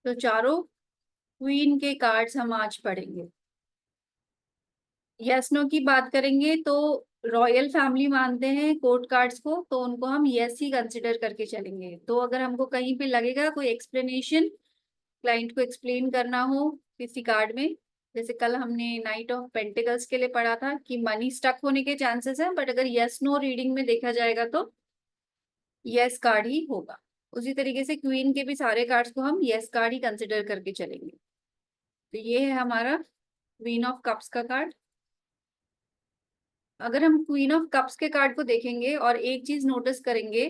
तो चारों क्वीन के कार्ड्स हम आज पढ़ेंगे। यस नो की बात करेंगे तो रॉयल फैमिली मानते हैं कोर्ट कार्ड्स को, तो उनको हम यस ही कंसिडर करके चलेंगे। तो अगर हमको कहीं पे लगेगा कोई एक्सप्लेनेशन, क्लाइंट को एक्सप्लेन करना हो किसी कार्ड में, जैसे कल हमने नाइट ऑफ पेंटिकल्स के लिए पढ़ा था कि मनी स्टक होने के चांसेस है, बट अगर यस नो रीडिंग में देखा जाएगा तो यस कार्ड ही होगा। उसी तरीके से क्वीन के भी सारे कार्ड्स को हम यस कार्ड ही कंसिडर करके चलेंगे। तो ये है हमारा क्वीन ऑफ कप्स का कार्ड। अगर हम क्वीन ऑफ कप्स के कार्ड को देखेंगे और एक चीज नोटिस करेंगे,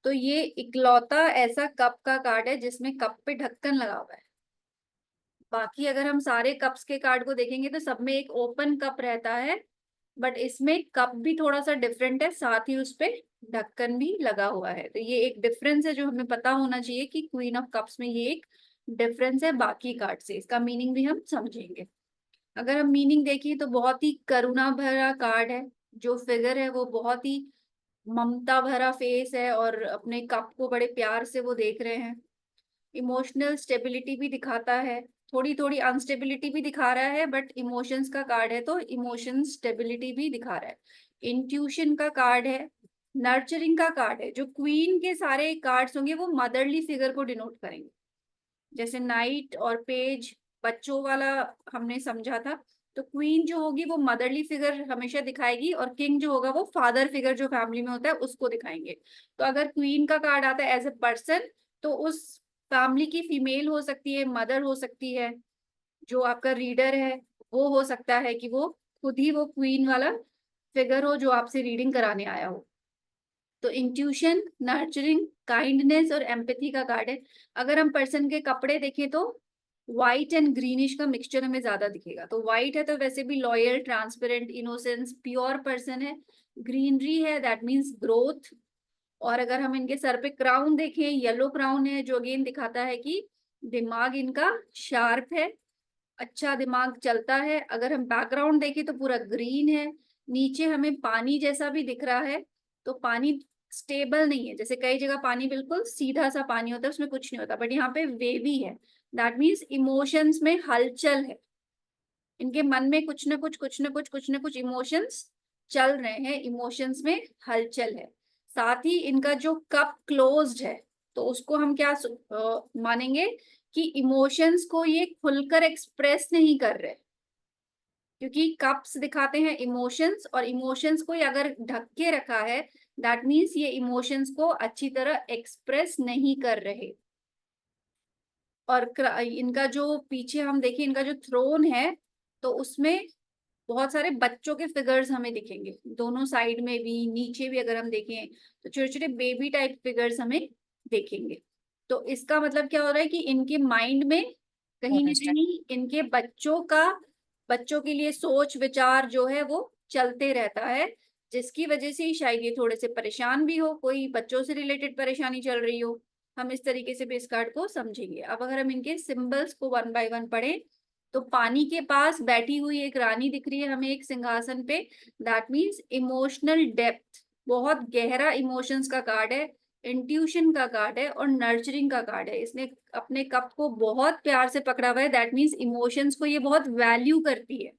तो ये इकलौता ऐसा कप का कार्ड है जिसमें कप पे ढक्कन लगा हुआ है। बाकी अगर हम सारे कप्स के कार्ड को देखेंगे तो सब में एक ओपन कप रहता है, बट इसमें कप भी थोड़ा सा डिफरेंट है, साथ ही उस पे ढक्कन भी लगा हुआ है। तो ये एक डिफरेंस है जो हमें पता होना चाहिए कि क्वीन ऑफ कप्स में ये एक डिफरेंस है बाकी कार्ड से। इसका मीनिंग भी हम समझेंगे। अगर हम मीनिंग देखें तो बहुत ही करुणा भरा कार्ड है। जो फिगर है वो बहुत ही ममता भरा फेस है और अपने कप को बड़े प्यार से वो देख रहे हैं। इमोशनल स्टेबिलिटी भी दिखाता है, थोड़ी थोड़ी अनस्टेबिलिटी भी दिखा रहा है, बट इमोशंस का कार्ड है तो इमोशन स्टेबिलिटी भी दिखा रहा है। इंट्यूशन का कार्ड है, नर्चरिंग का कार्ड है। जो क्वीन के सारे कार्ड्स होंगे वो मदरली फिगर को डिनोट करेंगे, जैसे नाइट और पेज बच्चों वाला हमने समझा था। तो क्वीन जो होगी वो मदरली फिगर हमेशा दिखाएगी, और किंग जो होगा वो फादर फिगर जो फैमिली में होता है उसको दिखाएंगे। तो अगर क्वीन का कार्ड आता है एज ए पर्सन, तो उस फैमिली की फीमेल हो सकती है, मदर हो सकती है। जो आपका रीडर है वो हो सकता है कि वो खुद ही वो क्वीन वाला फिगर हो जो आपसे रीडिंग कराने आया हो। तो इंट्यूशन, नर्चरिंग, काइंडनेस और एम्पैथी का कार्ड है। अगर हम पर्सन के कपड़े देखें तो व्हाइट एंड ग्रीनिश का मिक्सचर हमें ज्यादा दिखेगा। तो व्हाइट है तो वैसे भी loyal, transparent, innocence, pure person है। ग्रीनरी है दैट मीन्स ग्रोथ। और अगर हम इनके सर पे क्राउन देखें, येलो क्राउन है जो अगेन दिखाता है कि दिमाग इनका शार्प है, अच्छा दिमाग चलता है। अगर हम बैकग्राउंड देखें तो पूरा ग्रीन है। नीचे हमें पानी जैसा भी दिख रहा है, तो पानी स्टेबल नहीं है। जैसे कई जगह पानी बिल्कुल सीधा सा पानी होता है, उसमें कुछ नहीं होता, बट यहाँ पे वेवी है। दैट मीन्स इमोशंस में हलचल है। इनके मन में कुछ न कुछ इमोशंस चल रहे हैं, इमोशंस में हलचल है। साथ ही इनका जो कप क्लोज्ड है, तो उसको हम क्या मानेंगे कि इमोशंस को ये खुलकर एक्सप्रेस नहीं कर रहे, क्योंकि कप्स दिखाते हैं इमोशंस, और इमोशंस को ये अगर ढक के रखा है दैट मीन्स ये इमोशंस को अच्छी तरह एक्सप्रेस नहीं कर रहे। और इनका जो पीछे हम देखें, इनका जो थ्रोन है, तो उसमें बहुत सारे बच्चों के फिगर्स हमें दिखेंगे, दोनों साइड में भी नीचे भी अगर हम देखें तो छोटे छोटे बेबी टाइप फिगर्स हमें देखेंगे। तो इसका मतलब क्या हो रहा है कि इनके माइंड में कहीं ना कहीं इनके बच्चों के लिए सोच विचार जो है वो चलते रहता है, जिसकी वजह से ही शायद ये थोड़े से परेशान भी हो, कोई बच्चों से रिलेटेड परेशानी चल रही हो। हम इस तरीके से भी इस कार्ड को समझेंगे। अब अगर हम इनके सिंबल्स को वन बाय वन पढ़ें, तो पानी के पास बैठी हुई एक रानी दिख रही है हमें एक सिंहासन पे। दैट मीन्स इमोशनल डेप्थ, बहुत गहरा इमोशंस का कार्ड है। इंट्यूशन का कार्ड है और नर्चरिंग का कार्ड है। इसने अपने कप को बहुत प्यार से पकड़ा हुआ है। दैट मीन्स इमोशंस को ये बहुत वैल्यू करती है।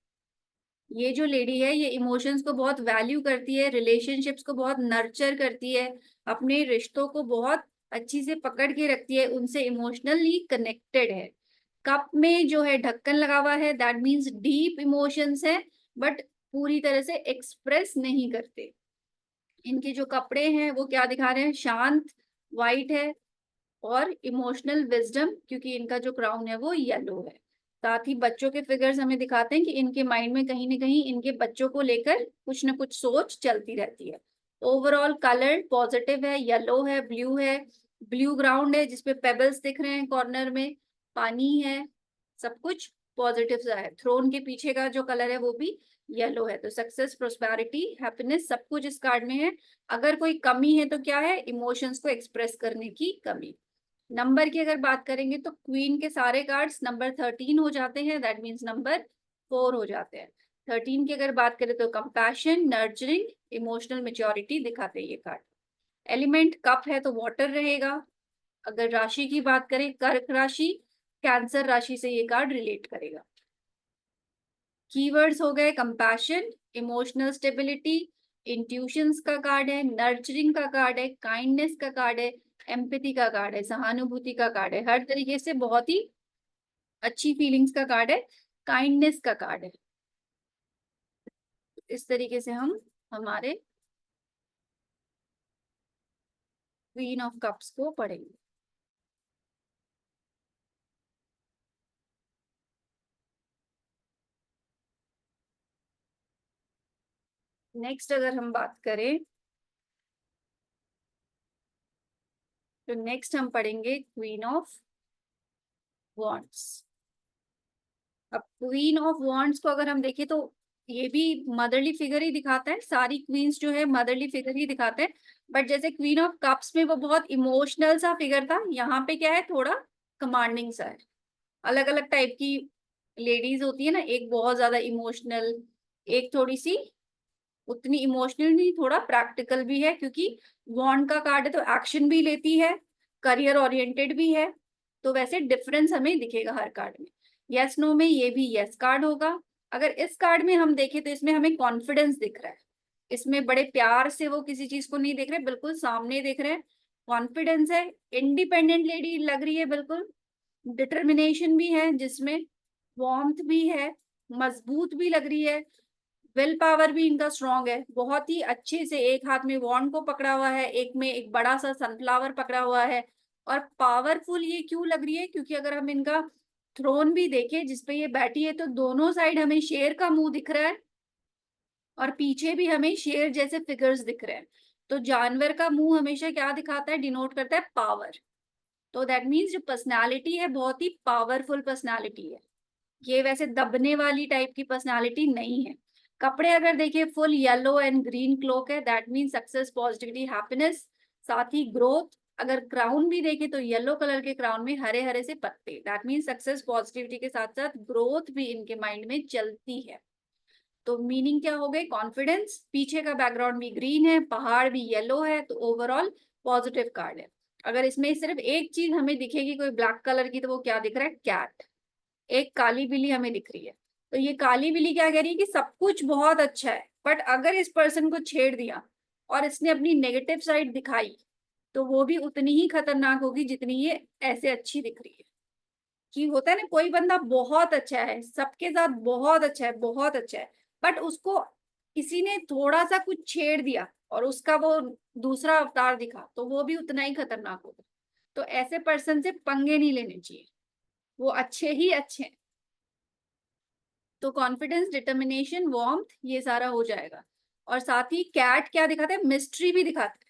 ये जो लेडी है ये इमोशंस को बहुत वैल्यू करती है, रिलेशनशिप्स को बहुत नर्चर करती है, अपने रिश्तों को बहुत अच्छी से पकड़ के रखती है, उनसे इमोशनली कनेक्टेड है। कप में जो है ढक्कन लगा हुआ है, दैट मीन्स डीप इमोशंस है, बट पूरी तरह से एक्सप्रेस नहीं करते। इनके जो कपड़े हैं वो क्या दिखा रहे हैं, शांत व्हाइट है, और इमोशनल विजडम, क्योंकि इनका जो क्राउन है वो येलो है। साथ ही बच्चों के फिगर्स हमें दिखाते हैं कि इनके माइंड में कहीं ना कहीं इनके बच्चों को लेकर कुछ ना कुछ सोच चलती रहती है। ओवरऑल कलर पॉजिटिव है, येलो है, ब्लू ग्राउंड है जिसपे पेबल्स दिख रहे हैं, कॉर्नर में पानी है, सब कुछ पॉजिटिव सा है। थ्रोन के पीछे का जो कलर है वो भी येलो है। तो सक्सेस, प्रोस्पेरिटी, हैप्पीनेस सब कुछ इस कार्ड में है। अगर कोई कमी है तो क्या है, इमोशंस को एक्सप्रेस करने की कमी। नंबर की अगर बात करेंगे तो क्वीन के सारे कार्ड्स नंबर 13 हो जाते हैं, दैट मीन्स नंबर 4 हो जाते हैं। 13 की अगर बात करें तो कंपैशन, नर्चरिंग, इमोशनल मेच्योरिटी दिखाते हैं ये कार्ड। एलिमेंट कप है तो वाटर रहेगा। अगर राशि की बात करें, कर्क राशि, कैंसर राशि से ये कार्ड रिलेट करेगा। कीवर्ड्स हो गए कंपैशन, इमोशनल स्टेबिलिटी, इंट्यूशंस का कार्ड है, नर्चरिंग का कार्ड है, काइंडनेस का कार्ड है, एम्पैथी का कार्ड है, सहानुभूति का कार्ड है। हर तरीके से बहुत ही अच्छी फीलिंग्स का कार्ड है, काइंडनेस का कार्ड है। इस तरीके से हम हमारे क्वीन ऑफ कप्स को पढ़ेंगे। नेक्स्ट अगर हम बात करें तो नेक्स्ट हम पढ़ेंगे क्वीन ऑफ वॉन्ड्स। अब क्वीन ऑफ वॉन्ड्स को अगर हम देखें तो ये भी मदरली फिगर ही दिखाता है, सारी क्वींस जो है मदरली फिगर ही दिखाते हैं। बट जैसे क्वीन ऑफ कप्स में वो बहुत इमोशनल सा फिगर था, यहाँ पे क्या है, थोड़ा कमांडिंग सा है। अलग अलग टाइप की लेडीज होती है ना, एक बहुत ज्यादा इमोशनल, एक थोड़ी सी उतनी इमोशनल नहीं, थोड़ा प्रैक्टिकल भी है, क्योंकि वॉन्ड का कार्ड है तो एक्शन भी लेती है, करियर ओरिएंटेड भी है। तो वैसे डिफरेंस हमें दिखेगा हर कार्ड में। यस नो में ये भी यस कार्ड होगा। अगर इस कार्ड में हम देखें तो इसमें हमें कॉन्फिडेंस दिख रहा है, इसमें बड़े प्यार से वो किसी चीज को नहीं देख रहे, बिल्कुल सामने देख रहे हैं, कॉन्फिडेंस है, इंडिपेंडेंट लेडी लग रही है बिल्कुल, डिटर्मिनेशन भी है जिसमें, वार्मथ भी है, मजबूत भी लग रही है, विल पावर भी इनका स्ट्रांग है, बहुत ही अच्छे से एक हाथ में वॉन्ड को पकड़ा हुआ है, एक में एक बड़ा सा सनफ्लावर पकड़ा हुआ है। और पावरफुल ये क्यों लग रही है, क्योंकि अगर हम इनका थ्रोन भी देखें जिसपे ये बैठी है तो दोनों साइड हमें शेर का मुंह दिख रहा है और पीछे भी हमें शेर जैसे फिगर्स दिख रहे हैं। तो जानवर का मुंह हमेशा क्या दिखाता है, डिनोट करता है पावर। तो दैट मीन्स जो पर्सनालिटी है बहुत ही पावरफुल पर्सनालिटी है, ये वैसे दबने वाली टाइप की पर्सनालिटी नहीं है। कपड़े अगर देखिए full yellow and green cloak है, that mean success, positivity, happiness, साथ ही ग्रोथ। अगर क्राउन भी देखे तो येलो कलर के क्राउन में हरे हरे से पत्ते, दैट मीन सक्सेस पॉजिटिविटी के साथ साथ ग्रोथ भी इनके माइंड में चलती है। तो मीनिंग क्या हो गई, कॉन्फिडेंस, पीछे का बैकग्राउंड भी ग्रीन है, पहाड़ भी येलो है, तो ओवरऑल पॉजिटिव कार्ड है। अगर इसमें सिर्फ एक चीज हमें दिखेगी कोई ब्लैक कलर की, तो वो क्या दिख रहा है, कैट, एक काली बिल्ली हमें दिख रही है। तो ये काली बिल्ली क्या कह रही है कि सब कुछ बहुत अच्छा है, बट अगर इस पर्सन को छेड़ दिया और इसने अपनी नेगेटिव साइड दिखाई तो वो भी उतनी ही खतरनाक होगी जितनी ये ऐसे अच्छी दिख रही है। कि होता है ना, कोई बंदा बहुत अच्छा है, सबके साथ बहुत अच्छा है, बहुत अच्छा है, बट उसको किसी ने थोड़ा सा कुछ छेड़ दिया और उसका वो दूसरा अवतार दिखा तो वो भी उतना ही खतरनाक होगा। तो ऐसे पर्सन से पंगे नहीं लेने चाहिए, वो अच्छे ही अच्छे हैं। तो कॉन्फिडेंस, डिटर्मिनेशन, वार्मथ, ये सारा हो जाएगा। और साथ ही कैट क्या दिखाता है, मिस्ट्री भी दिखाता है।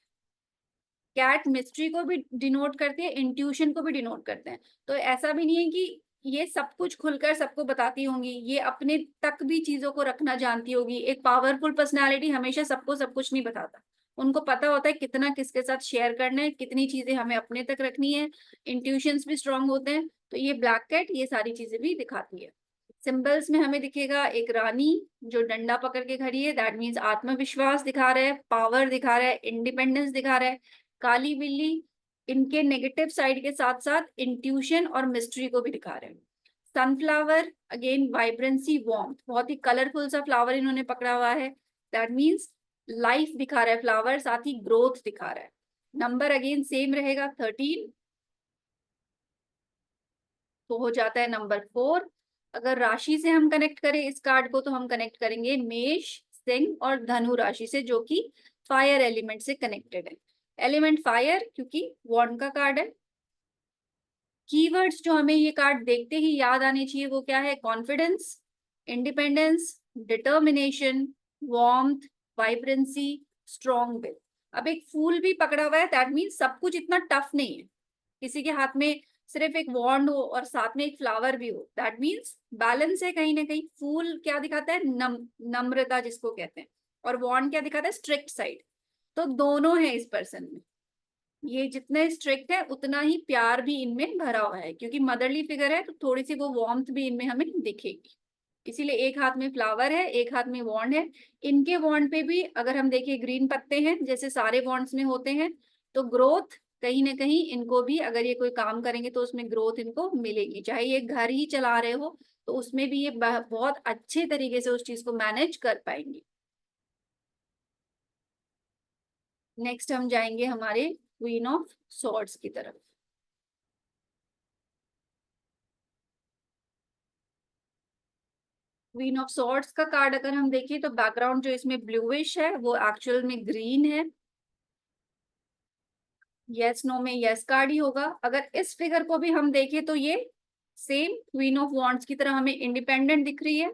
कैट मिस्ट्री को भी डिनोट करती है, इंट्यूशन को भी डिनोट करते हैं। तो ऐसा भी नहीं है कि ये सब कुछ खुलकर सबको बताती होंगी, ये अपने तक भी चीजों को रखना जानती होगी। एक पावरफुल पर्सनालिटी हमेशा सबको सब कुछ नहीं बताता, उनको पता होता है कितना किसके साथ शेयर करना है, कितनी चीजें हमें अपने तक रखनी है। इंट्यूशंस भी स्ट्रांग होते हैं। तो ये ब्लैक कैट ये सारी चीजें भी दिखाती है। सिंबल्स में हमें दिखेगा एक रानी जो डंडा पकड़ के खड़ी है, दैट मीन्स आत्मविश्वास दिखा रहा है, पावर दिखा रहा है, इंडिपेंडेंस दिखा रहा है। काली बिल्ली इनके नेगेटिव साइड के साथ साथ इंट्यूशन और मिस्ट्री को भी दिखा रहे हैं। सनफ्लावर अगेन वाइब्रेंसी, वार्मथ, बहुत ही कलरफुल सा फ्लावर इन्होंने पकड़ा हुआ है, दैट मीन्स लाइफ दिखा रहा है फ्लावर, साथ ही ग्रोथ दिखा रहा है। नंबर अगेन सेम रहेगा 13, तो हो जाता है नंबर 4। अगर राशि से हम कनेक्ट करें इस कार्ड को तो हम कनेक्ट करेंगे मेष, सिंह और धनु राशि से, जो कि फायर एलिमेंट से कनेक्टेड है। एलिमेंट फायर क्योंकि वॉन्ड का कार्ड है। कीवर्ड्स जो हमें ये कार्ड देखते ही याद आने चाहिए वो क्या है, confidence, independence, determination, warmth, vibrancy, strong will. अब एक फूल भी पकड़ा हुआ है, दैट मीन्स सब कुछ इतना टफ नहीं है। किसी के हाथ में सिर्फ एक वॉन्ड हो और साथ में एक फ्लावर भी हो, दैट मीन्स बैलेंस है कहीं ना कहीं। फूल क्या दिखाता है, नम्रता जिसको कहते हैं, और वॉन्ड क्या दिखाता है, स्ट्रिक्ट साइड। तो दोनों है इस पर्सन में, ये जितने स्ट्रिक्ट है उतना ही प्यार भी इनमें भरा हुआ है, क्योंकि मदरली फिगर है तो थोड़ी सी वो वार्मथ भी इनमें हमें दिखेगी। इसीलिए एक हाथ में फ्लावर है, एक हाथ में वॉन्ड है। इनके वॉन्ड पे भी अगर हम देखें ग्रीन पत्ते हैं जैसे सारे वॉन्ड्स में होते हैं। तो ग्रोथ, कहीं ना कहीं इनको भी अगर ये कोई काम करेंगे तो उसमें ग्रोथ इनको मिलेगी। चाहे ये घर ही चला रहे हो तो उसमें भी ये बहुत अच्छे तरीके से उस चीज को मैनेज कर पाएंगे। नेक्स्ट हम जाएंगे हमारे क्वीन ऑफ सॉर्ड्स की तरफ। क्वीन ऑफ सॉर्ड्स का कार्ड अगर हम देखें तो बैकग्राउंड जो इसमें ब्लूइश है वो एक्चुअल में ग्रीन है। यस नो में यस कार्ड ही होगा। अगर इस फिगर को भी हम देखें तो ये सेम क्वीन ऑफ वॉन्ड्स की तरह हमें इंडिपेंडेंट दिख रही है।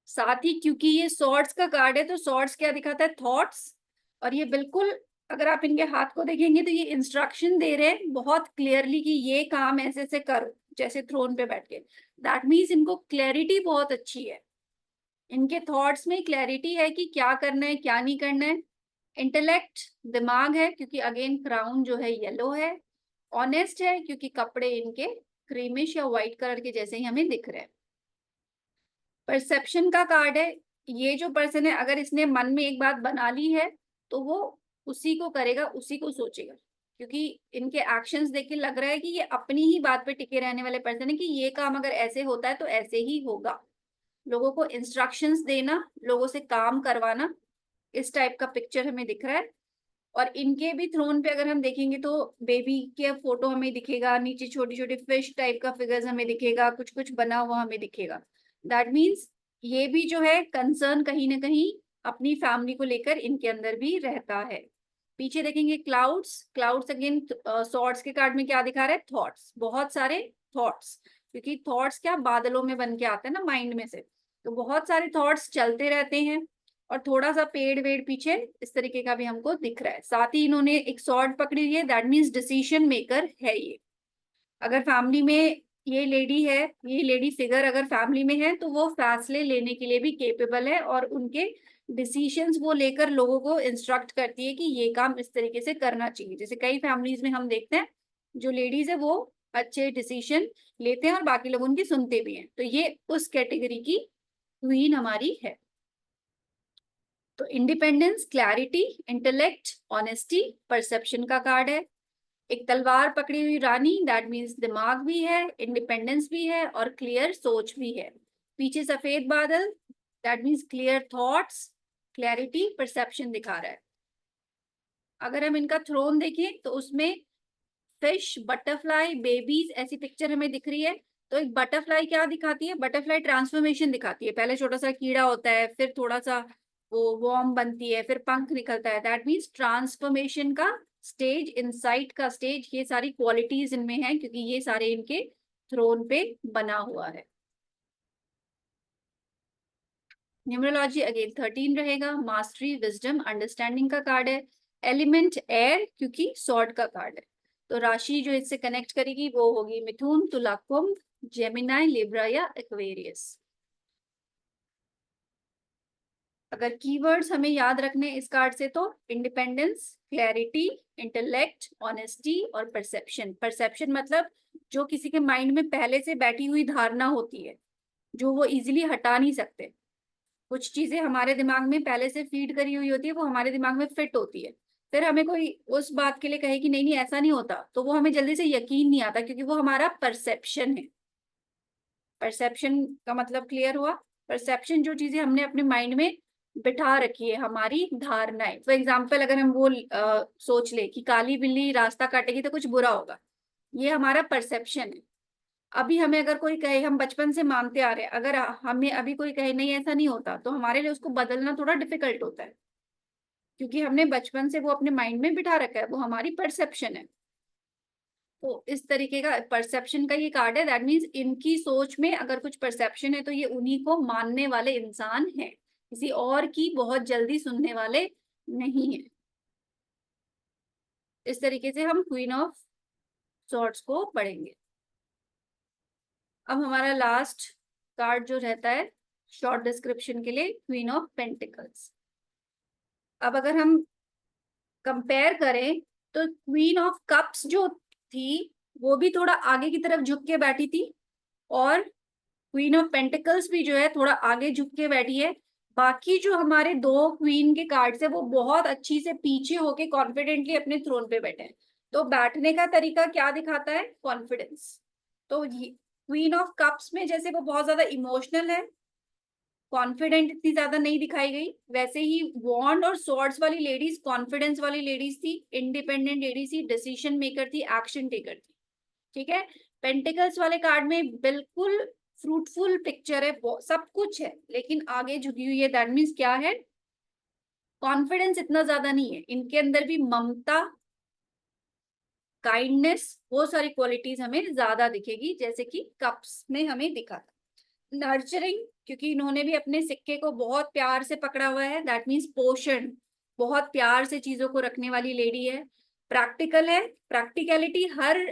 साथ ही क्योंकि ये सॉर्ड्स का कार्ड है तो सॉर्ड्स क्या दिखाता है, थॉट्स। और ये बिल्कुल अगर आप इनके हाथ को देखेंगे तो ये इंस्ट्रक्शन दे रहे हैं बहुत क्लियरली कि ये काम ऐसे ऐसे करो, जैसे थ्रोन पे बैठ के। दैट मीन्स इनको क्लैरिटी बहुत अच्छी है, इनके थॉट्स में क्लैरिटी है कि क्या करना है क्या नहीं करना है। इंटेलेक्ट दिमाग है क्योंकि अगेन क्राउन जो है येलो है। ऑनेस्ट है क्योंकि कपड़े इनके क्रीमिश या व्हाइट कलर के जैसे ही हमें दिख रहे हैं। परसेप्शन का कार्ड है। ये जो पर्सन है अगर इसने मन में एक बात बना ली है तो वो उसी को करेगा, उसी को सोचेगा, क्योंकि इनके एक्शंस देख के लग रहा है कि ये अपनी ही बात पे टिके रहने वाले पर्सन है कि ये काम अगर ऐसे होता है तो ऐसे ही होगा। लोगों को इंस्ट्रक्शंस देना, लोगों से काम करवाना, इस टाइप का पिक्चर हमें दिख रहा है। और इनके भी थ्रोन पे अगर हम देखेंगे तो बेबी के फोटो हमें दिखेगा, नीचे छोटी छोटी फिश टाइप का फिगर्स हमें दिखेगा, कुछ कुछ बना हुआ हमें दिखेगा। दैट मीन्स ये भी जो है कंसर्न कहीं ना कहीं अपनी फैमिली को लेकर इनके अंदर भी रहता है। पीछे देखेंगे क्लाउड्स। क्लाउड्स अगेन सॉर्ड्स के कार्ड में क्या दिखा रहा है, थॉट्स, बहुत सारे थॉट्स। क्योंकि थॉट्स क्या बादलों में बन के आते हैं ना माइंड में से, तो बहुत सारे थॉट्स चलते रहते हैं। और थोड़ा सा पेड़ वेड़ पीछे इस तरीके का भी हमको दिख रहा है। साथ ही इन्होंने एक स्वॉर्ड पकड़ी हुई है, दैट मीन्स डिसीजन मेकर है ये। अगर फैमिली में ये लेडी है, ये लेडी फिगर अगर फैमिली में है तो वो फैसले लेने के लिए भी केपेबल है और उनके डिसीजंस वो लेकर लोगों को इंस्ट्रक्ट करती है कि ये काम इस तरीके से करना चाहिए। जैसे कई फैमिलीज में हम देखते हैं जो लेडीज है वो अच्छे डिसीजन लेते हैं और बाकी लोग उनकी सुनते भी हैं, तो ये उस कैटेगरी की क्वीन हमारी है। तो independence, clarity, intellect, honesty, perception का कार्ड है। एक तलवार पकड़ी हुई रानी, दैट मीन्स दिमाग भी है, इंडिपेंडेंस भी है और क्लियर सोच भी है। पीछे सफेद बादल, that means clear thoughts, clarity, perception दिखा रहा है। अगर हम इनका थ्रोन देखें तो उसमें फिश, बटरफ्लाई, बेबीज ऐसी पिक्चर हमें दिख रही है। तो एक बटरफ्लाई क्या दिखाती है, बटरफ्लाई ट्रांसफॉर्मेशन दिखाती है। पहले छोटा सा कीड़ा होता है, फिर थोड़ा सा वो वॉर्म बनती है, फिर पंख निकलता है। दैट मीन्स ट्रांसफॉर्मेशन का स्टेज, इनसाइट का स्टेज, ये सारी क्वालिटीज इनमें है क्योंकि ये सारे इनके थ्रोन पे बना हुआ है। न्यूमरोलॉजी अगेन 13 रहेगा। मास्टरी, विजडम, अंडरस्टैंडिंग का कार्ड है। एलिमेंट एयर क्योंकि सॉर्ड का कार्ड है। तो राशि जो इससे कनेक्ट करेगी वो होगी मिथुन, तुला, कुंभ, जेमिनाई, लिब्रा या एक्वेरियस। अगर कीवर्ड्स हमें याद रखने इस कार्ड से तो इंडिपेंडेंस, क्लैरिटी, इंटेलेक्ट, ऑनेस्टी और परसेप्शन। परसेप्शन मतलब जो किसी के माइंड में पहले से बैठी हुई धारणा होती है जो वो इजीली हटा नहीं सकते। कुछ चीजें हमारे दिमाग में पहले से फीड करी हुई होती है, वो हमारे दिमाग में फिट होती है। फिर हमें कोई उस बात के लिए कहे कि नहीं नहीं ऐसा नहीं होता तो वो हमें जल्दी से यकीन नहीं आता क्योंकि वो हमारा परसेप्शन है। परसेप्शन का मतलब क्लियर हुआ। परसेप्शन जो चीजें हमने अपने माइंड में बिठा रखी है, हमारी धारणाएं। फॉर एग्जाम्पल अगर हम वो सोच ले कि काली बिल्ली रास्ता काटेगी तो कुछ बुरा होगा, ये हमारा परसेप्शन है। अभी हमें अगर कोई कहे, हम बचपन से मानते आ रहे हैं, अगर हमें अभी कोई कहे नहीं ऐसा नहीं होता तो हमारे लिए उसको बदलना थोड़ा डिफिकल्ट होता है क्योंकि हमने बचपन से वो अपने माइंड में बिठा रखा है, वो हमारी परसेप्शन है। तो इस तरीके का परसेप्शन का ये कार्ड है। दैट मीन्स इनकी सोच में अगर कुछ परसेप्शन है तो ये उन्हीं को मानने वाले इंसान हैं, किसी और की बहुत जल्दी सुनने वाले नहीं है। इस तरीके से हम क्वीन ऑफ सॉर्ड्स को पढ़ेंगे। अब हमारा लास्ट कार्ड जो रहता है शॉर्ट डिस्क्रिप्शन के लिए, क्वीन ऑफ पेंटिकल्स। अब अगर हम कंपेयर करें तो क्वीन ऑफ कप्स जो थी वो भी थोड़ा आगे की तरफ झुक के बैठी थी और क्वीन ऑफ पेंटिकल्स भी जो है थोड़ा आगे झुक के बैठी है। बाकी जो हमारे दो क्वीन के कार्ड्स है वो बहुत अच्छी से पीछे होके कॉन्फिडेंटली अपने थ्रोन पे बैठे हैं। तो बैठने का तरीका क्या दिखाता है? कॉन्फिडेंस। तो क्वीन ऑफ कप्स में जैसे वो बहुत ज्यादा इमोशनल है, कॉन्फिडेंट इतनी ज्यादा नहीं दिखाई गई, वैसे ही वॉन्ड और स्वॉर्ड्स वाली लेडीज कॉन्फिडेंस वाली लेडीज थी, इंडिपेंडेंट लेडीज थी, डिसीजन मेकर थी, एक्शन टेकर थी। ठीक है। पेंटिकल्स वाले कार्ड में बिल्कुल फ्रूटफुल पिक्चर है, सब कुछ है, लेकिन आगे झुकी हुई है। दैट मीन्स क्या है? कॉन्फिडेंस इतना ज्यादा नहीं है इनके अंदर भी, ममता, काइंडनेस, वो सारी क्वालिटीज हमें ज्यादा दिखेगी, जैसे कि कप्स में हमें दिखा था। नर्चरिंग, क्योंकि इन्होंने भी अपने सिक्के को बहुत प्यार से पकड़ा हुआ है, दैट मीन्स पोषण, बहुत प्यार से चीजों को रखने वाली लेडी है। प्रैक्टिकल है, प्रैक्टिकलिटी हर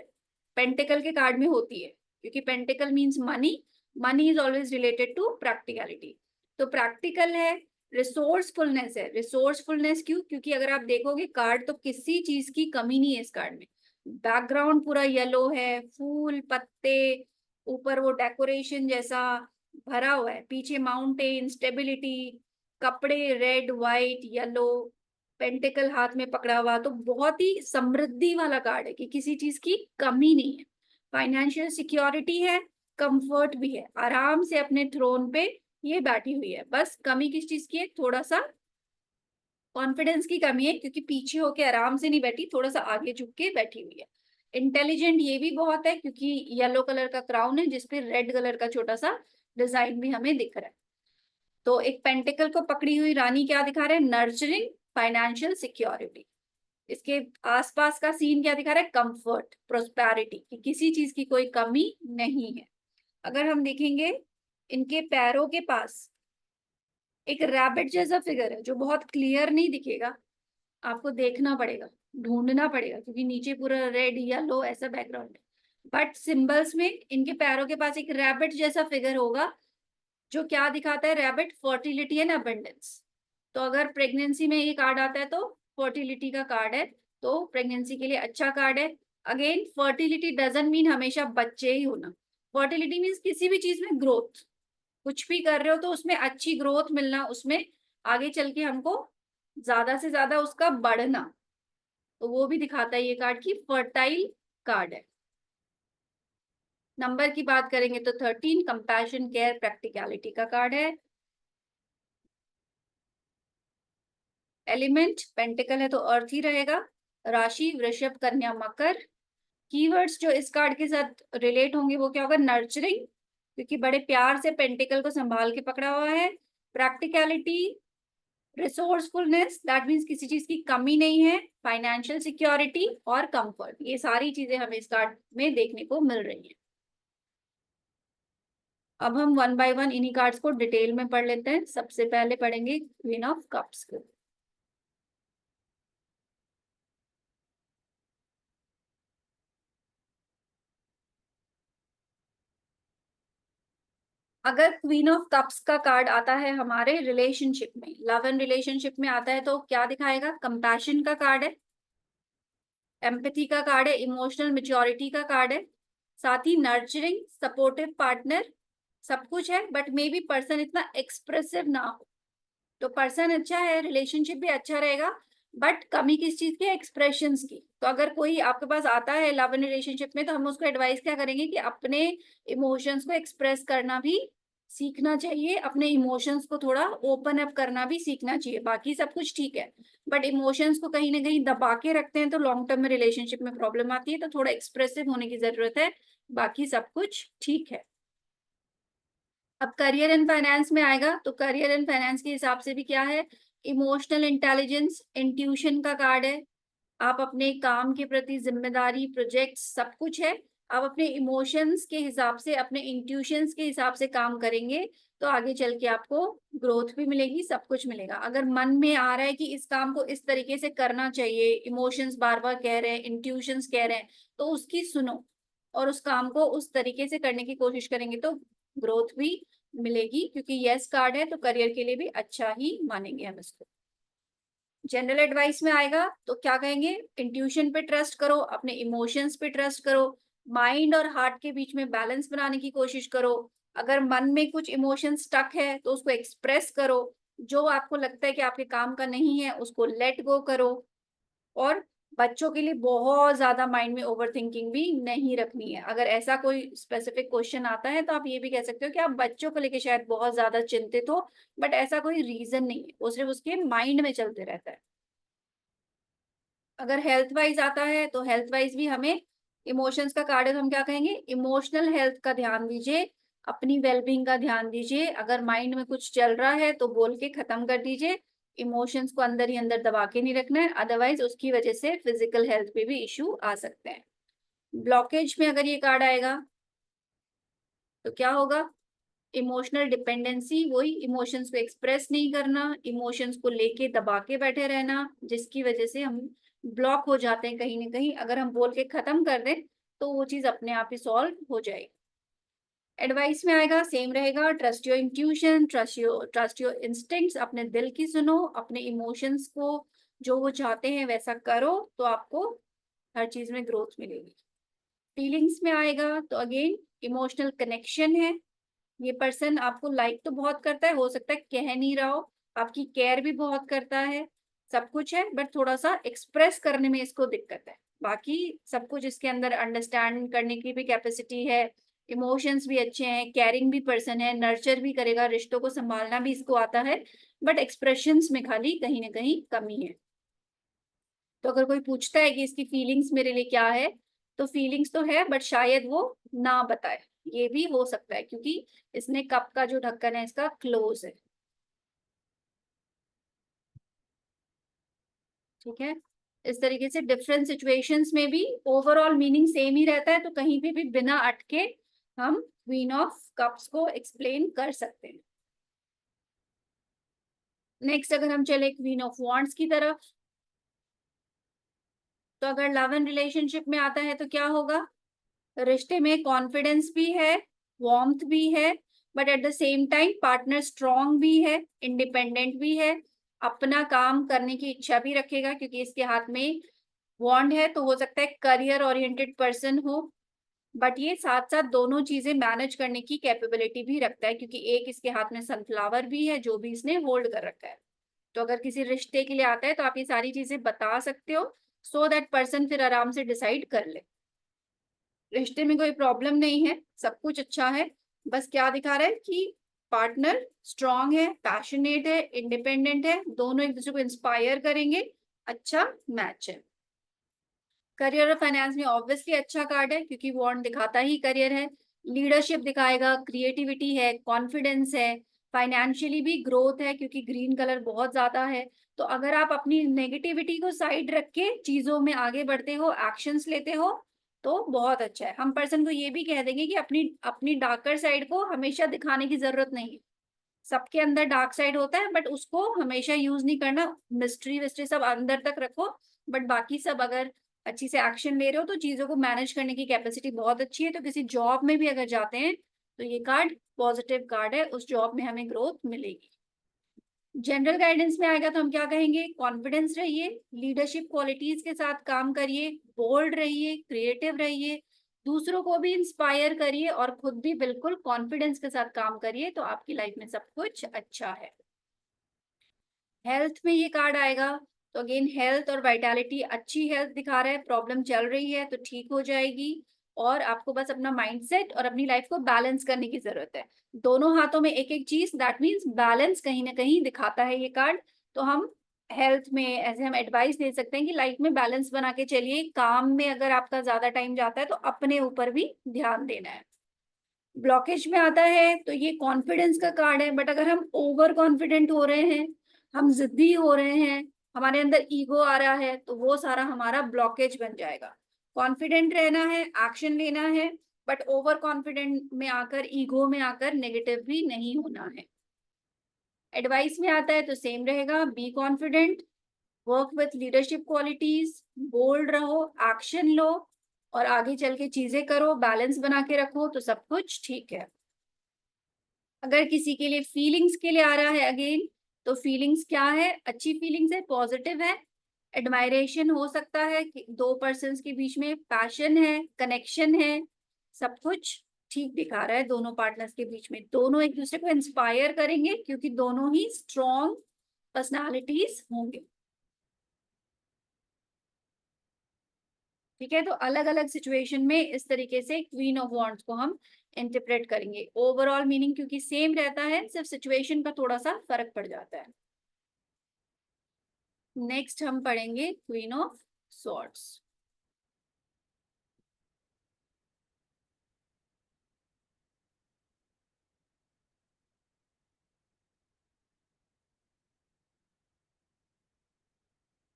पेंटिकल के कार्ड में होती है, क्योंकि pentacle means money, money is always related to practicality. तो प्रैक्टिकल है। रिसोर्सफुलनेस है। रिसोर्सफुलनेस क्यों? क्योंकि अगर आप देखोगे कार्ड तो किसी चीज की कमी नहीं है इस कार्ड में। बैकग्राउंड पूरा येलो है, फूल पत्ते, ऊपर वो डेकोरेशन जैसा भरा हुआ है, पीछे माउंटेन, स्टेबिलिटी, कपड़े रेड व्हाइट येलो, पेंटिकल हाथ में पकड़ा हुआ, तो बहुत ही समृद्धि वाला कार्ड है कि किसी चीज की कमी नहीं है। फाइनेंशियल सिक्योरिटी है, कंफर्ट भी है, आराम से अपने थ्रोन पे ये बैठी हुई है। बस कमी किस चीज की है? थोड़ा सा कॉन्फिडेंस की कमी है, क्योंकि पीछे होके आराम से नहीं बैठी, थोड़ा सा आगे झुक के बैठी हुई है। इंटेलिजेंट ये भी बहुत है, क्योंकि येलो कलर का क्राउन है जिसपे रेड कलर का छोटा सा डिजाइन भी हमें दिख रहा है। तो एक पेंटिकल को पकड़ी हुई रानी क्या दिखा रहा है? Nurturing, financial security. इसके आसपास का सीन क्या दिखा रहा है? कंफर्ट, प्रोस्पेरिटी, कि किसी चीज की कोई कमी नहीं है। अगर हम देखेंगे इनके पैरों के पास एक रैबिट जैसा फिगर है, जो बहुत क्लियर नहीं दिखेगा, आपको देखना पड़ेगा, ढूंढना पड़ेगा, क्योंकि नीचे पूरा रेड येलो ऐसा बैकग्राउंड है। बट सिंबल्स में इनके पैरों के पास एक रैबिट जैसा फिगर होगा, जो क्या दिखाता है? Rabbit, fertility and abundance. तो अगर प्रेगनेंसी में ये कार्ड आता है तो फर्टिलिटी का कार्ड है, तो प्रेगनेंसी के लिए अच्छा कार्ड है। अगेन फर्टिलिटी डजंट मीन हमेशा बच्चे ही होना। फर्टिलिटी मीन्स किसी भी चीज में ग्रोथ, कुछ भी कर रहे हो तो उसमें अच्छी ग्रोथ मिलना, उसमें आगे चल के हमको ज्यादा से ज्यादा उसका बढ़ना, तो वो भी दिखाता है ये कार्ड की फर्टाइल कार्ड है। नंबर की बात करेंगे तो 13, कंपैशन, केयर, प्रैक्टिकलिटी का कार्ड है। एलिमेंट पेंटिकल है तो अर्थ ही रहेगा। राशि वृषभ, कन्या, मकर। कीवर्ड्स जो इस कार्ड के साथ रिलेट होंगे वो क्या होगा? नर्चरिंग, क्योंकि बड़े प्यार से पेंटिकल को संभाल के पकड़ा हुआ है। प्रैक्टिकलिटी, रिसोर्सफुलनेस, दैट मीन्स किसी चीज की कमी नहीं है। फाइनेंशियल सिक्योरिटी और कंफर्ट, ये सारी चीजें हमें इस कार्ड में देखने को मिल रही हैं। अब हम वन बाय वन इन्हीं कार्ड्स को डिटेल में पढ़ लेते हैं। सबसे पहले पढ़ेंगे क्वीन ऑफ कप्स को। अगर क्वीन ऑफ कप्स का कार्ड आता है हमारे रिलेशनशिप में, लव एंड रिलेशनशिप में आता है, तो क्या दिखाएगा? कंपैशन का कार्ड है, एम्पैथी का कार्ड है, इमोशनल मेच्योरिटी का कार्ड है, साथ ही नर्चरिंग, सपोर्टिव पार्टनर, सब कुछ है। बट मे बी पर्सन इतना एक्सप्रेसिव ना हो, तो पर्सन अच्छा है, रिलेशनशिप भी अच्छा रहेगा, बट कमी किस चीज की? एक्सप्रेशंस की। तो अगर कोई आपके पास आता है लव एंड रिलेशनशिप में, तो हम उसको एडवाइस क्या करेंगे कि अपने इमोशंस को एक्सप्रेस करना भी सीखना चाहिए, अपने इमोशंस को थोड़ा ओपन अप करना भी सीखना चाहिए। बाकी सब कुछ ठीक है, बट इमोशंस को कहीं ना कहीं दबा के रखते हैं तो लॉन्ग टर्म में रिलेशनशिप में प्रॉब्लम आती है, तो थोड़ा एक्सप्रेसिव होने की जरूरत है। बाकी सब कुछ ठीक है। अब करियर एंड फाइनेंस में आएगा, तो करियर एंड फाइनेंस के हिसाब से भी क्या है? इमोशनल इंटेलिजेंस, इंट्यूशन का कार्ड है। आप अपने काम के प्रति जिम्मेदारी, प्रोजेक्ट, सब कुछ है। आप अपने इमोशंस के हिसाब से, अपने इंट्यूशंस के हिसाब से काम करेंगे तो आगे चल के आपको ग्रोथ भी मिलेगी, सब कुछ मिलेगा। अगर मन में आ रहा है कि इस काम को इस तरीके से करना चाहिए, इमोशंस बार बार कह रहे हैं, इंट्यूशंस कह रहे हैं, तो उसकी सुनो और उस काम को उस तरीके से करने की कोशिश करेंगे तो ग्रोथ भी मिलेगी, क्योंकि यस कार्ड है तो करियर के लिए भी अच्छा ही मानेंगे हम इसको। जनरल एडवाइस में आएगा तो क्या कहेंगे? इंट्यूशन पे ट्रस्ट करो, अपने इमोशंस पे ट्रस्ट करो, माइंड और हार्ट के बीच में बैलेंस बनाने की कोशिश करो। अगर मन में कुछ इमोशन स्टक है तो उसको एक्सप्रेस करो, जो आपको लगता है कि आपके काम का नहीं है उसको लेट गो करो, और बच्चों के लिए बहुत ज्यादा माइंड में ओवर थिंकिंग भी नहीं रखनी है। अगर ऐसा कोई स्पेसिफिक क्वेश्चन आता है तो आप ये भी कह सकते हो कि आप बच्चों को लेके शायद बहुत ज्यादा चिंतित हो, बट ऐसा कोई रीजन नहीं है, वो सिर्फ उसके माइंड में चलते रहता है। अगर हेल्थ वाइज आता है तो हेल्थ वाइज भी हमें, इमोशंस का कार्ड है तो हम क्या कहेंगे, इमोशनल हेल्थ का ध्यान दीजिए, अपनी वेलबींग का ध्यान दीजिए। अगर माइंड में कुछ चल रहा है तो बोल के खत्म कर दीजिए, इमोशंस को अंदर ही अंदर दबा के नहीं रखना है, अदरवाइज उसकी वजह से फिजिकल हेल्थ पे भी इश्यू आ सकते हैं। ब्लॉकेज में अगर ये कार्ड आएगा तो क्या होगा, इमोशनल डिपेंडेंसी, वही इमोशंस को एक्सप्रेस नहीं करना, इमोशंस को लेके दबा के बैठे रहना, जिसकी वजह से हम ब्लॉक हो जाते हैं कहीं ना कहीं। अगर हम बोल के खत्म कर दें तो वो चीज अपने आप ही सॉल्व हो जाएगी। एडवाइस में आएगा सेम रहेगा, trust your intuition, trust your instincts, अपने दिल की सुनो, अपने इमोशंस को जो वो चाहते हैं वैसा करो, तो आपको हर चीज में ग्रोथ मिलेगी। फीलिंग्स में आएगा तो अगेन इमोशनल कनेक्शन है, ये पर्सन आपको लाइक तो बहुत करता है, हो सकता है कह नहीं रहा हो, आपकी केयर भी बहुत करता है, सब कुछ है, बट थोड़ा सा एक्सप्रेस करने में इसको दिक्कत है। बाकी सब कुछ इसके अंदर अंडरस्टैंड करने की भी कैपेसिटी है, इमोशंस भी अच्छे हैं, केयरिंग भी पर्सन है, नर्चर भी करेगा, रिश्तों को संभालना भी इसको आता है, बट एक्सप्रेशंस में खाली कहीं ना कहीं कमी है। तो अगर कोई पूछता है कि इसकी फीलिंग्स मेरे लिए क्या है, तो फीलिंग्स तो है बट शायद वो ना बताए, ये भी हो सकता है क्योंकि इसने कप का जो ढक्कन है इसका क्लोज है। ठीक है, इस तरीके से डिफरेंट सिचुएशंस में भी ओवरऑल मीनिंग सेम ही रहता है, तो कहीं पे भी बिना अटके हम क्वीन ऑफ कप्स को एक्सप्लेन कर सकते हैं। नेक्स्ट अगर हम चले क्वीन ऑफ वॉन्ड्स की तरफ, तो अगर लव एंड रिलेशनशिप में आता है तो क्या होगा, रिश्ते में कॉन्फिडेंस भी है, वार्मथ भी है, but at the same time partner strong भी है, इंडिपेंडेंट भी है, अपना काम करने की इच्छा भी रखेगा, क्योंकि इसके हाथ में वॉन्ड है तो हो सकता है करियर ओरिएंटेड पर्सन हो, बट ये साथ साथ दोनों चीजें मैनेज करने की कैपेबिलिटी भी रखता है, क्योंकि एक इसके हाथ में सनफ्लावर भी है जो भी इसने होल्ड कर रखा है। तो अगर किसी रिश्ते के लिए आता है तो आप ये सारी चीजें बता सकते हो, सो दैट पर्सन फिर आराम से डिसाइड कर ले। रिश्ते में कोई प्रॉब्लम नहीं है, सब कुछ अच्छा है, बस क्या दिखा रहा है कि पार्टनर स्ट्रांग है, पैशनेट है, इंडिपेंडेंट है, दोनों एक दूसरे को इंस्पायर करेंगे, अच्छा मैच है। करियर और फाइनेंस में ऑब्वियसली अच्छा कार्ड है क्योंकि वॉन्ड दिखाता ही करियर है, लीडरशिप दिखाएगा, क्रिएटिविटी है, कॉन्फिडेंस है, फाइनेंशियली भी ग्रोथ है क्योंकि ग्रीन कलर बहुत ज्यादा है। तो अगर आप अपनी नेगेटिविटी को साइड रख के चीजों में आगे बढ़ते हो, एक्शंस लेते हो, तो बहुत अच्छा है। हम पर्सन को ये भी कह देंगे कि अपनी अपनी डार्कर साइड को हमेशा दिखाने की जरूरत नहीं है, सबके अंदर डार्क साइड होता है बट उसको हमेशा यूज नहीं करना, मिस्ट्री विस्ट्री सब अंदर तक रखो, बट बाकी सब अगर अच्छी से एक्शन ले रहे हो तो चीजों को मैनेज करने की कैपेसिटी बहुत अच्छी है। तो किसी जॉब में भी अगर जाते हैं तो ये कार्ड पॉजिटिव कार्ड है, उस जॉब में हमें ग्रोथ मिलेगी। जनरल गाइडेंस में आएगा तो हम क्या कहेंगे, कॉन्फिडेंस रहिए, लीडरशिप क्वालिटीज के साथ काम करिए, बोल्ड रहिए, क्रिएटिव रहिए, दूसरों को भी इंस्पायर करिए और खुद भी बिल्कुल कॉन्फिडेंस के साथ काम करिए, तो आपकी लाइफ में सब कुछ अच्छा है। हेल्थ में ये कार्ड आएगा तो अगेन हेल्थ और वाइटैलिटी, अच्छी हेल्थ दिखा रहा है, प्रॉब्लम चल रही है तो ठीक हो जाएगी, और आपको बस अपना माइंडसेट और अपनी लाइफ को बैलेंस करने की जरूरत है। दोनों हाथों में एक एक चीज, दैट मीन्स बैलेंस कहीं ना कहीं दिखाता है ये कार्ड। तो हम हेल्थ में ऐसे हम एडवाइस दे सकते हैं कि लाइफ में बैलेंस बना के चलिए, काम में अगर आपका ज्यादा टाइम जाता है तो अपने ऊपर भी ध्यान देना है। ब्लॉकेज में आता है तो ये कॉन्फिडेंस का कार्ड है, बट अगर हम ओवर कॉन्फिडेंट हो रहे हैं, हम जिद्दी हो रहे हैं, हमारे अंदर ईगो आ रहा है, तो वो सारा हमारा ब्लॉकेज बन जाएगा। कॉन्फिडेंट रहना है, एक्शन लेना है, बट ओवर कॉन्फिडेंट में आकर, ईगो में आकर नेगेटिव भी नहीं होना है। एडवाइस में आता है तो सेम रहेगा, be confident, work with leadership qualities, bold रहो, एक्शन लो, और आगे चल के चीजें करो, बैलेंस बना के रखो, तो सब कुछ ठीक है। अगर किसी के लिए फीलिंग्स के लिए आ रहा है अगेन, तो फीलिंग्स क्या है, अच्छी फीलिंग्स है, पॉजिटिव है, एडमायरेशन हो सकता है कि दो पर्सन्स के बीच में पैशन है, कनेक्शन है, सब कुछ ठीक दिखा रहा है। दोनों पार्टनर्स के बीच में दोनों एक दूसरे को इंस्पायर करेंगे क्योंकि दोनों ही स्ट्रॉन्ग पर्सनालिटीज होंगे। ठीक है, तो अलग अलग सिचुएशन में इस तरीके से क्वीन ऑफ वॉन्ड्स को हम इंटरप्रेट करेंगे। ओवरऑल मीनिंग क्योंकि सेम रहता है, सिर्फ सिचुएशन का थोड़ा सा फर्क पड़ जाता है। नेक्स्ट हम पढ़ेंगे क्वीन ऑफ सॉर्ड्स।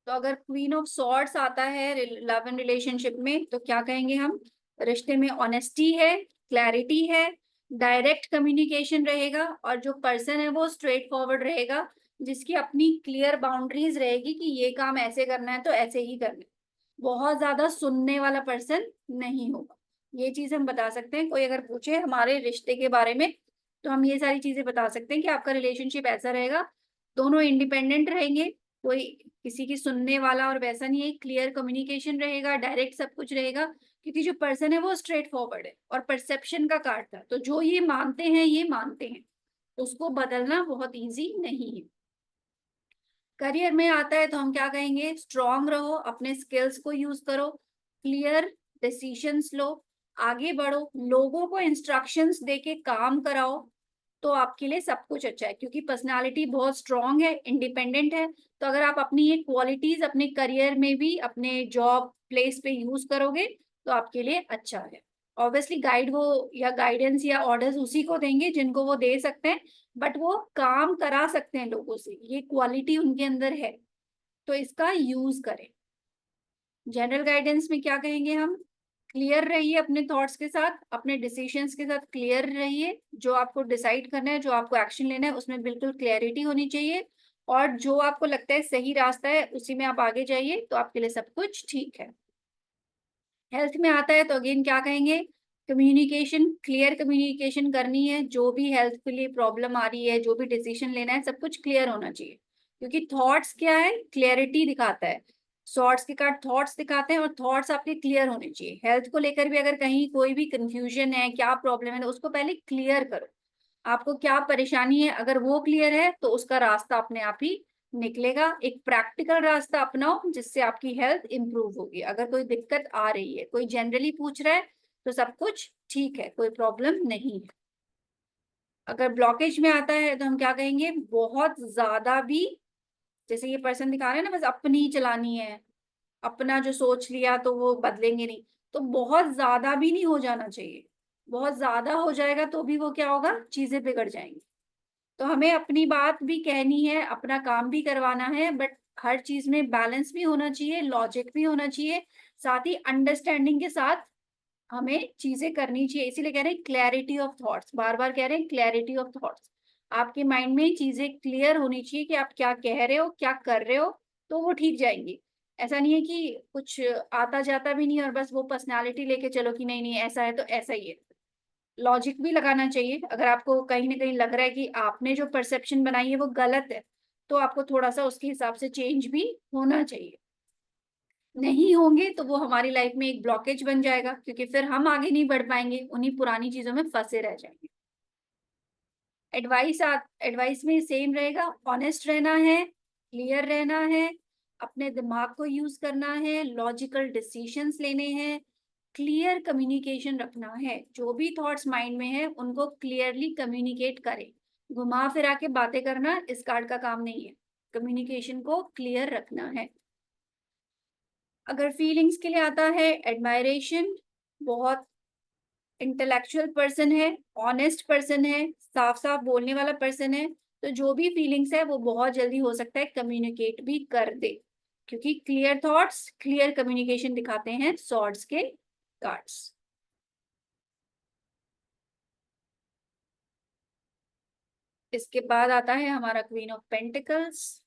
तो अगर क्वीन ऑफ सॉर्ड्स आता है लव एंड रिलेशनशिप में, तो क्या कहेंगे हम? रिश्ते में ऑनेस्टी है, क्लैरिटी है, डायरेक्ट कम्युनिकेशन रहेगा, और जो पर्सन है वो स्ट्रेट फॉरवर्ड रहेगा, जिसकी अपनी क्लियर बाउंड्रीज रहेगी कि ये काम ऐसे करना है तो ऐसे ही करना है। बहुत ज्यादा सुनने वाला पर्सन नहीं होगा। ये चीज हम बता सकते हैं। कोई अगर पूछे हमारे रिश्ते के बारे में, तो हम ये सारी चीजें बता सकते हैं कि आपका रिलेशनशिप ऐसा रहेगा, दोनों इंडिपेंडेंट रहेंगे, कोई किसी की सुनने वाला और वैसा नहीं है, क्लियर कम्युनिकेशन रहेगा, डायरेक्ट सब कुछ रहेगा, क्योंकि जो पर्सन है वो स्ट्रेट फॉरवर्ड है और परसेप्शन का कार्ड था, तो जो ये मानते हैं ये मानते हैं, उसको बदलना बहुत इजी नहीं है। करियर में आता है तो हम क्या कहेंगे? स्ट्रांग रहो, अपने स्किल्स को यूज करो, क्लियर डिसीजंस लो, आगे बढ़ो, लोगों को इंस्ट्रक्शंस देके काम कराओ, तो आपके लिए सब कुछ अच्छा है, क्योंकि पर्सनालिटी बहुत स्ट्रांग है, इंडिपेंडेंट है। तो अगर आप अपनी ये क्वालिटीज अपने करियर में भी, अपने जॉब प्लेस पे यूज करोगे, तो आपके लिए अच्छा है। ऑब्वियसली गाइड वो या गाइडेंस या ऑर्डर्स उसी को देंगे जिनको वो दे सकते हैं, बट वो काम करा सकते हैं लोगों से, ये क्वालिटी उनके अंदर है, तो इसका यूज करें। जनरल गाइडेंस में क्या कहेंगे हम? क्लियर रहिए अपने थॉट्स के साथ, अपने डिसीजंस के साथ क्लियर रहिए, जो आपको डिसाइड करना है, जो आपको एक्शन लेना है, उसमें बिल्कुल क्लैरिटी होनी चाहिए, और जो आपको लगता है सही रास्ता है उसी में आप आगे जाइए, तो आपके लिए सब कुछ ठीक है। हेल्थ में आता है तो अगेन क्या कहेंगे? कम्युनिकेशन, क्लियर कम्युनिकेशन करनी है, जो भी हेल्थ के लिए प्रॉब्लम आ रही है, जो भी डिसीजन लेना है, सब कुछ क्लियर होना चाहिए, क्योंकि थॉट्स क्या है? क्लियरिटी दिखाता है। सॉर्ट्स के कार्ड थॉट्स दिखाते हैं, और थॉट्स आपके क्लियर होने चाहिए। हेल्थ को लेकर भी अगर कहीं कोई भी कंफ्यूजन है, क्या प्रॉब्लम है, तो उसको पहले क्लियर करो। आपको क्या परेशानी है, अगर वो क्लियर है तो उसका रास्ता अपने आप ही निकलेगा। एक प्रैक्टिकल रास्ता अपनाओ जिससे आपकी हेल्थ इंप्रूव होगी। अगर कोई दिक्कत आ रही है, कोई जनरली पूछ रहा है, तो सब कुछ ठीक है, कोई प्रॉब्लम नहीं है। अगर ब्लॉकेज में आता है तो हम क्या कहेंगे? बहुत ज्यादा भी, जैसे ये पर्सन दिखा रहे हैं ना, बस अपनी ही चलानी है, अपना जो सोच लिया तो वो बदलेंगे नहीं, तो बहुत ज्यादा भी नहीं हो जाना चाहिए। बहुत ज्यादा हो जाएगा तो भी वो क्या होगा? चीजें बिगड़ जाएंगी। तो हमें अपनी बात भी कहनी है, अपना काम भी करवाना है, बट हर चीज में बैलेंस भी होना चाहिए, लॉजिक भी होना चाहिए, साथ ही अंडरस्टैंडिंग के साथ हमें चीजें करनी चाहिए। इसीलिए कह रहे हैं क्लैरिटी ऑफ थॉट्स, बार बार कह रहे हैं क्लैरिटी ऑफ थॉट्स। आपके माइंड में चीजें क्लियर होनी चाहिए कि आप क्या कह रहे हो, क्या कर रहे हो, तो वो ठीक जाएंगी। ऐसा नहीं है कि कुछ आता जाता भी नहीं और बस वो पर्सनालिटी लेके चलो कि नहीं नहीं ऐसा है तो ऐसा ही है। लॉजिक भी लगाना चाहिए। अगर आपको कहीं ना कहीं लग रहा है कि आपने जो परसेप्शन बनाई है वो गलत है, तो आपको थोड़ा सा उसके हिसाब से चेंज भी होना चाहिए। नहीं होंगे तो वो हमारी लाइफ में एक ब्लॉकेज बन जाएगा, क्योंकि फिर हम आगे नहीं बढ़ पाएंगे, उन्हीं पुरानी चीजों में फंसे रह जाएंगे। एडवाइस एडवाइस में सेम रहेगा, ऑनेस्ट रहना है, क्लियर रहना है, अपने दिमाग को यूज करना है, लॉजिकल डिसीजंस लेने हैं, क्लियर कम्युनिकेशन रखना है, जो भी थॉट्स माइंड में है उनको क्लियरली कम्युनिकेट करें। घुमा फिरा के बातें करना इस कार्ड का काम नहीं है, कम्युनिकेशन को क्लियर रखना है। अगर फीलिंग्स के लिए आता है, एडमायरेशन, बहुत इंटेलेक्चुअल पर्सन है, ऑनेस्ट पर्सन है, साफ साफ बोलने वाला पर्सन है, तो जो भी फीलिंग्स है वो बहुत जल्दी हो सकता है कम्युनिकेट भी कर दे, क्योंकि क्लियर थॉट्स क्लियर कम्युनिकेशन दिखाते हैं सॉर्ड्स के कार्ड्स। इसके बाद आता है हमारा queen of pentacles.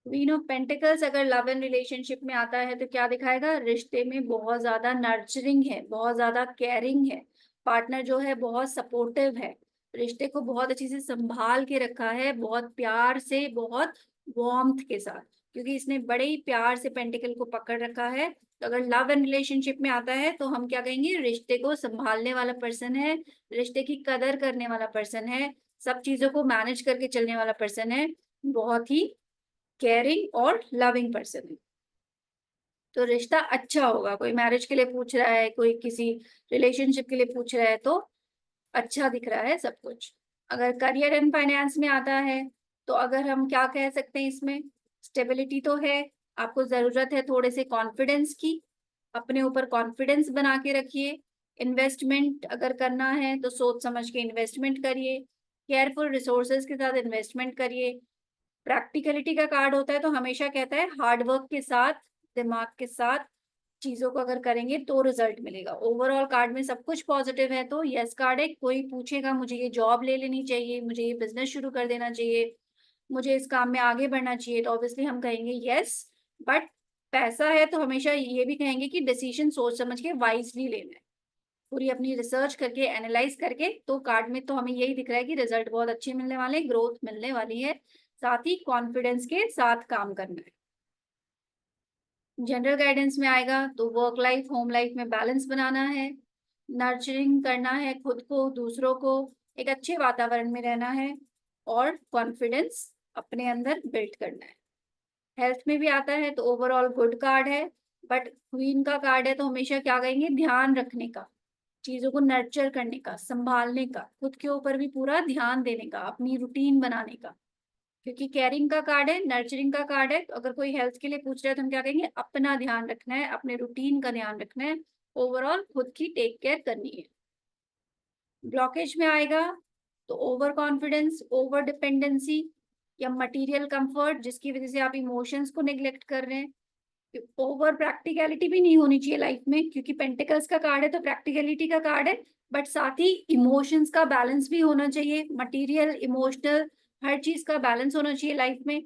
Queen of pentacles अगर लव एंड रिलेशनशिप में आता है तो क्या दिखाएगा? रिश्ते में बहुत ज्यादा नर्चरिंग है, बहुत ज्यादा केयरिंग है, पार्टनर जो है बहुत सपोर्टिव है, रिश्ते को बहुत अच्छे से संभाल के रखा है, बहुत प्यार से, बहुत वार्मथ के साथ, क्योंकि इसने बड़े ही प्यार से पेंटिकल को पकड़ रखा है। तो अगर लव एंड रिलेशनशिप में आता है तो हम क्या कहेंगे? रिश्ते को संभालने वाला पर्सन है, रिश्ते की कदर करने वाला पर्सन है, सब चीजों को मैनेज करके चलने वाला पर्सन है, बहुत ही केयरिंग और लविंग पर्सन है। तो रिश्ता अच्छा होगा। कोई मैरिज के लिए पूछ रहा है, कोई किसी रिलेशनशिप के लिए पूछ रहा है, तो अच्छा दिख रहा है सब कुछ। अगर करियर एंड फाइनेंस में आता है तो अगर हम क्या कह सकते हैं, इसमें स्टेबिलिटी तो है, आपको जरूरत है थोड़े से कॉन्फिडेंस की, अपने ऊपर कॉन्फिडेंस बना के रखिए। इन्वेस्टमेंट अगर करना है तो सोच समझ के इन्वेस्टमेंट करिए, केयरफुल रिसोर्सेज के साथ इन्वेस्टमेंट करिए। प्रैक्टिकलिटी का कार्ड होता है तो हमेशा कहता है हार्ड वर्क के साथ, दिमाग के साथ चीजों को अगर करेंगे तो रिजल्ट मिलेगा। ओवरऑल कार्ड में सब कुछ पॉजिटिव है, तो यस कार्ड है। कोई पूछेगा मुझे ये जॉब ले लेनी चाहिए, मुझे ये बिजनेस शुरू कर देना चाहिए, मुझे इस काम में आगे बढ़ना चाहिए, तो ऑब्वियसली हम कहेंगे यस। बट पैसा है तो हमेशा ये भी कहेंगे कि डिसीजन सोच समझ के वाइजली लेना है, पूरी अपनी रिसर्च करके एनालाइज करके। तो कार्ड में तो हमें यही दिख रहा है कि रिजल्ट बहुत अच्छे मिलने वाले, ग्रोथ मिलने वाली है, साथ ही कॉन्फिडेंस के साथ काम करना है। जनरल गाइडेंस में आएगा तो वर्क लाइफ होम लाइफ में बैलेंस बनाना है, नर्चरिंग करना है खुद को, दूसरों को, एक अच्छे वातावरण में रहना है, और कॉन्फिडेंस अपने अंदर बिल्ड करना है। हेल्थ में भी आता है तो ओवरऑल गुड कार्ड है। बट क्वीन का कार्ड है तो हमेशा क्या कहेंगे, ध्यान रखने का, चीजों को नर्चर करने का, संभालने का, खुद के ऊपर भी पूरा ध्यान देने का, अपनी रूटीन बनाने का। क्योंकि केयरिंग का कार्ड है, नर्चरिंग का कार्ड है, तो अगर कोई हेल्थ के लिए पूछ रहा है तो हम क्या कहेंगे, अपना ध्यान रखना है, अपने रूटीन का ध्यान रखना है, ओवरऑल खुद की टेक केयर करनी है। ब्लॉकेज में आएगा तो ओवर कॉन्फिडेंस, ओवर डिपेंडेंसी, या मटेरियल कंफर्ट जिसकी वजह से आप इमोशंस को निग्लेक्ट कर रहे हैं। ओवर प्रैक्टिकलिटी भी नहीं होनी चाहिए लाइफ में, क्योंकि पेंटिकल्स का कार्ड है तो प्रैक्टिकलिटी का कार्ड है, बट साथ ही इमोशंस का बैलेंस भी होना चाहिए, मटेरियल इमोशनल हर चीज का बैलेंस होना चाहिए लाइफ में।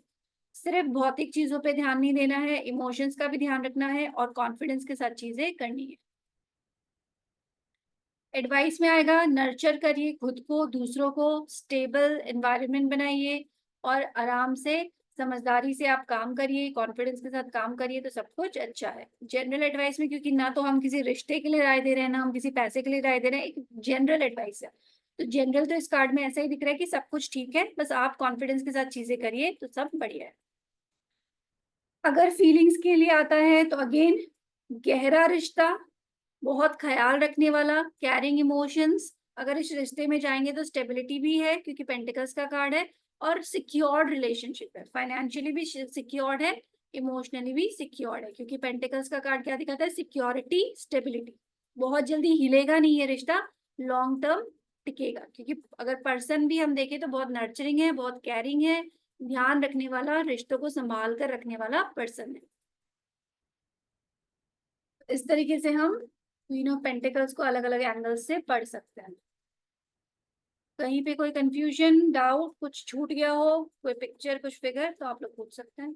सिर्फ भौतिक चीजों पे ध्यान नहीं देना है, इमोशंस का भी ध्यान रखना है और कॉन्फिडेंस के साथ चीजें करनी है। एडवाइस में आएगा, नर्चर करिए खुद को, दूसरों को, स्टेबल एनवायरनमेंट बनाइए और आराम से समझदारी से आप काम करिए, कॉन्फिडेंस के साथ काम करिए तो सब कुछ अच्छा है। जनरल एडवाइस में, क्योंकि ना तो हम किसी रिश्ते के लिए राय दे रहे हैं, ना हम किसी पैसे के लिए राय दे रहे हैं, एक जनरल एडवाइस है। तो जनरल तो इस कार्ड में ऐसा ही दिख रहा है कि सब कुछ ठीक है, बस आप कॉन्फिडेंस के साथ चीजें करिए तो सब बढ़िया है। अगर फीलिंग्स के लिए आता है तो अगेन गहरा रिश्ता, बहुत ख्याल रखने वाला, कैरिंग इमोशंस। अगर इस रिश्ते में जाएंगे तो स्टेबिलिटी भी है क्योंकि पेंटिकल्स का कार्ड है, और सिक्योर्ड रिलेशनशिप है, फाइनेंशियली भी सिक्योर्ड है, इमोशनली भी सिक्योर्ड है, क्योंकि पेंटिकल्स का कार्ड क्या दिखाता है, सिक्योरिटी, स्टेबिलिटी। बहुत जल्दी हिलेगा नहीं ये रिश्ता, लॉन्ग टर्म टिकेगा, क्योंकि अगर पर्सन भी हम देखें तो बहुत नर्चरिंग है, बहुत केयरिंग है, ध्यान रखने वाला, रिश्तों को संभाल कर रखने वाला पर्सन है। इस तरीके से हम क्वीन ऑफ पेंटिकल्स को अलग अलग एंगल से पढ़ सकते हैं। कहीं पे कोई कंफ्यूजन, डाउट, कुछ छूट गया हो, कोई पिक्चर, कुछ फिगर, तो आप लोग पूछ सकते हैं।